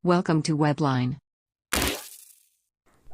Welcome to Webline.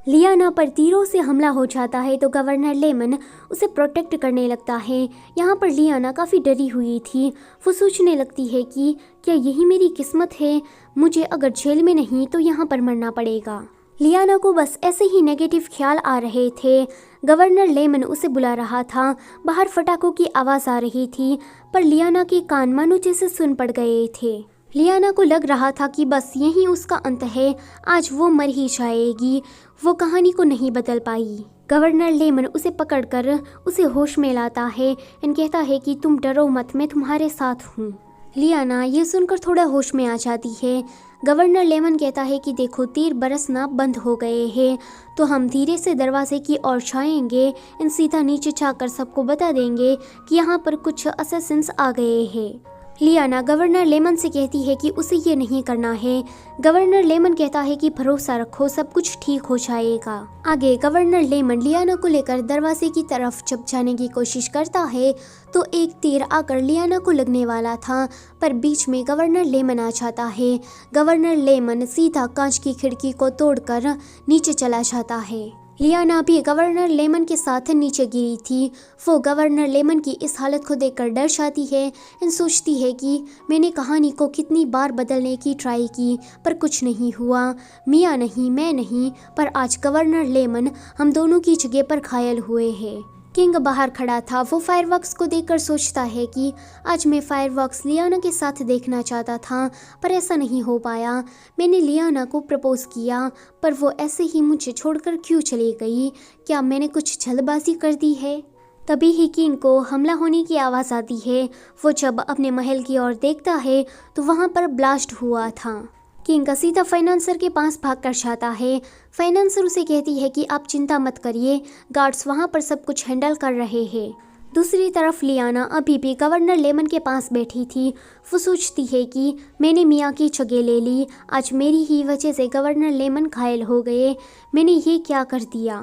लियाना पर तीरों से हमला हो जाता है तो गवर्नर लेमन उसे प्रोटेक्ट करने लगता है। यहाँ पर लियाना काफ़ी डरी हुई थी। वो सोचने लगती है कि क्या यही मेरी किस्मत है, मुझे अगर जेल में नहीं तो यहाँ पर मरना पड़ेगा। लियाना को बस ऐसे ही नेगेटिव ख्याल आ रहे थे। गवर्नर लेमन उसे बुला रहा था। बाहर फटाकों की आवाज़ आ रही थी पर लियाना के कान मानो जैसे सुन पड़ गए थे। लियाना को लग रहा था कि बस यही उसका अंत है, आज वो मर ही जाएगी। वो कहानी को नहीं बदल पाई। गवर्नर लेमन उसे पकड़कर उसे होश में लाता है और कहता है कि तुम डरो मत, मैं तुम्हारे साथ हूँ। लियाना ये सुनकर थोड़ा होश में आ जाती है। गवर्नर लेमन कहता है कि देखो तीर बरसना बंद हो गए हैं, तो हम धीरे से दरवाजे की ओर जाएंगे और सीधा नीचे जाकर सबको बता देंगे कि यहाँ पर कुछ असैसिन्स आ गए हैं। लियाना गवर्नर लेमन से कहती है कि उसे ये नहीं करना है। गवर्नर लेमन कहता है कि भरोसा रखो, सब कुछ ठीक हो जाएगा। आगे गवर्नर लेमन लियाना को लेकर दरवाजे की तरफ जब जाने की कोशिश करता है तो एक तीर आकर लियाना को लगने वाला था, पर बीच में गवर्नर लेमन आ जाता है। गवर्नर लेमन सीधा कांच की खिड़की को तोड़कर नीचे चला जाता है। लियाना भी गवर्नर लेमन के साथ नीचे गिरी थी। वो गवर्नर लेमन की इस हालत को देखकर डर जाती है और सोचती है कि मैंने कहानी को कितनी बार बदलने की ट्राई की पर कुछ नहीं हुआ। मियाँ नहीं, मैं नहीं, पर आज गवर्नर लेमन हम दोनों की जगह पर घायल हुए हैं। किंग बाहर खड़ा था। वो फायरवर्क्स को देखकर सोचता है कि आज मैं फायरवर्क्स लियाना के साथ देखना चाहता था, पर ऐसा नहीं हो पाया। मैंने लियाना को प्रपोज किया पर वो ऐसे ही मुझे छोड़कर क्यों चली गई? क्या मैंने कुछ जल्दबाजी कर दी है? तभी ही किंग को हमला होने की आवाज़ आती है। वो जब अपने महल की ओर देखता है तो वहाँ पर ब्लास्ट हुआ था। किंग का सीधा फाइनेंसर के पास भागकर जाता है। फाइनेंसर उसे कहती है कि आप चिंता मत करिए, गार्ड्स वहाँ पर सब कुछ हैंडल कर रहे हैं। दूसरी तरफ लियाना अभी भी गवर्नर लेमन के पास बैठी थी। वो सोचती है कि मैंने मियाँ की जगह ले ली, आज मेरी ही वजह से गवर्नर लेमन घायल हो गए, मैंने ये क्या कर दिया।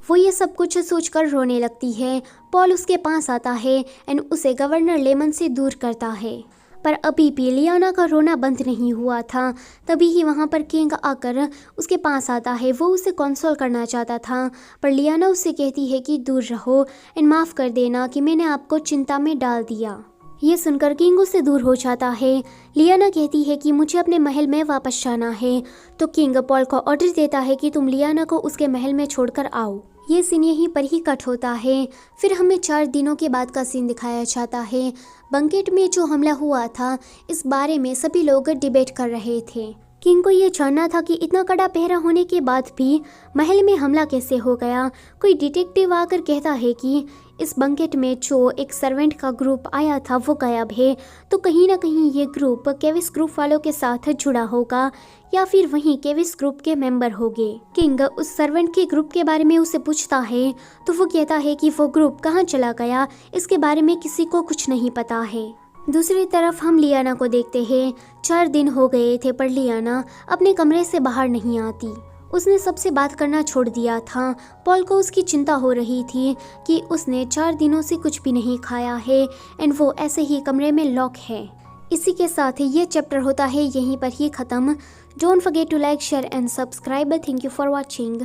वो ये सब कुछ सोचकर रोने लगती है। पॉल उसके पास आता है और उसे गवर्नर लेमन से दूर करता है, पर अभी भी लियाना का रोना बंद नहीं हुआ था। तभी ही वहाँ पर किंग आकर उसके पास आता है। वो उसे कंसोल करना चाहता था पर लियाना उससे कहती है कि दूर रहो और माफ़ कर देना कि मैंने आपको चिंता में डाल दिया। ये सुनकर किंग उससे दूर हो जाता है। लियाना कहती है कि मुझे अपने महल में वापस जाना है, तो किंग पॉल को ऑर्डर देता है कि तुम लियाना को उसके महल में छोड़कर आओ। ये सीन यहीं पर ही कट होता है। फिर हमें 4 दिनों के बाद का सीन दिखाया जाता है। बंकेट में जो हमला हुआ था इस बारे में सभी लोग डिबेट कर रहे थे। किंग को ये जानना था कि इतना कड़ा पहरा होने के बाद भी महल में हमला कैसे हो गया। कोई डिटेक्टिव आकर कहता है कि इस बंकेट में जो एक सर्वेंट का ग्रुप आया था वो गायब है, तो कहीं ना कहीं ये ग्रुप केविस ग्रुप वालों के साथ जुड़ा होगा या फिर वहीं केविस ग्रुप के मेंबर होंगे। किंग उस सर्वेंट के ग्रुप के बारे में उसे पूछता है तो वो कहता है कि वो ग्रुप कहाँ चला गया इसके बारे में किसी को कुछ नहीं पता है। दूसरी तरफ हम लियाना को देखते हैं। 4 दिन हो गए थे पर लियाना अपने कमरे से बाहर नहीं आती। उसने सबसे बात करना छोड़ दिया था। पॉल को उसकी चिंता हो रही थी कि उसने 4 दिनों से कुछ भी नहीं खाया है एंड वो ऐसे ही कमरे में लॉक है। इसी के साथ ये चैप्टर होता है यहीं पर ही ख़त्म। Don't forget to like, share and subscribe. Thank you for watching.